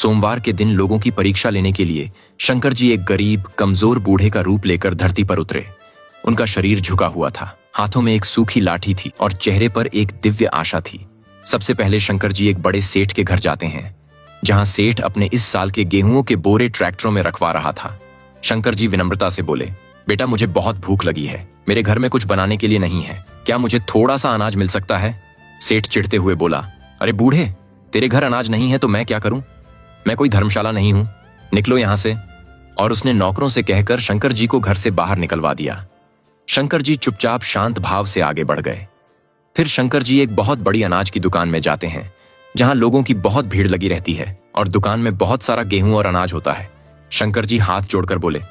सोमवार के दिन लोगों की परीक्षा लेने के लिए शंकर जी एक गरीब कमजोर बूढ़े का रूप लेकर धरती पर उतरे। उनका शरीर झुका हुआ था, हाथों में एक सूखी लाठी थी और चेहरे पर एक दिव्य आशा थी। सबसे पहले शंकर जी एक बड़े सेठ के घर जाते हैं, जहां सेठ अपने इस साल के गेहूं के बोरे ट्रैक्टरों में रखवा रहा था। शंकर जी विनम्रता से बोले, बेटा मुझे बहुत भूख लगी है, मेरे घर में कुछ बनाने के लिए नहीं है, क्या मुझे थोड़ा सा अनाज मिल सकता है? सेठ चिढ़ते हुए बोला, अरे बूढ़े, तेरे घर अनाज नहीं है तो मैं क्या करूं? मैं कोई धर्मशाला नहीं हूं, निकलो यहां से। और उसने नौकरों से कहकर शंकर जी को घर से बाहर निकलवा दिया। शंकर जी चुपचाप शांत भाव से आगे बढ़ गए। फिर शंकर जी एक बहुत बड़ी अनाज की दुकान में जाते हैं, जहां लोगों की बहुत भीड़ लगी रहती है और दुकान में बहुत सारा गेहूं और अनाज होता है। शंकर जी हाथ जोड़कर बोले,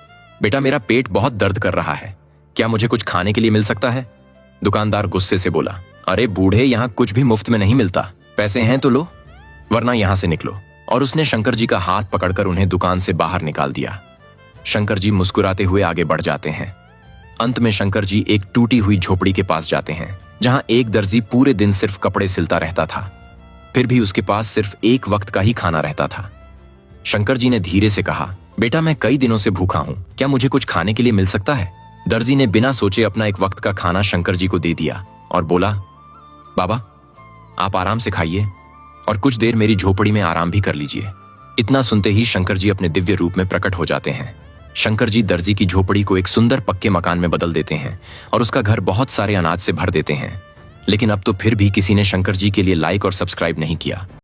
बेटा मेरा पेट बहुत दर्द कर रहा है, क्या मुझे कुछ खाने के लिए मिल सकता है? दुकानदार गुस्से से बोला, अरे बूढ़े, यहाँ कुछ भी मुफ्त में नहीं मिलता, पैसे हैं तो लो, वरना यहां से निकलो। और उसने शंकर जी का हाथ पकड़कर उन्हें दुकान से बाहर निकाल दिया। शंकर जी मुस्कुराते हुए आगे बढ़ जाते हैं। अंत में शंकर जी एक टूटी हुई झोपड़ी के पास जाते हैं, जहां एक दर्जी पूरे दिन सिर्फ कपड़े सिलता रहता था। फिर भी उसके पास सिर्फ एक वक्त का ही खाना रहता था। शंकर जी ने धीरे से कहा, बेटा मैं कई दिनों से भूखा हूं, क्या मुझे कुछ खाने के लिए मिल सकता है? दर्जी ने बिना सोचे अपना एक वक्त का खाना शंकर जी को दे दिया और बोला, बाबा आप आराम से खाइए और कुछ देर मेरी झोपड़ी में आराम भी कर लीजिए। इतना सुनते ही शंकर जी अपने दिव्य रूप में प्रकट हो जाते हैं। शंकर जी दर्जी की झोपड़ी को एक सुंदर पक्के मकान में बदल देते हैं और उसका घर बहुत सारे अनाज से भर देते हैं। लेकिन अब तो फिर भी किसी ने शंकर जी के लिए लाइक और सब्सक्राइब नहीं किया।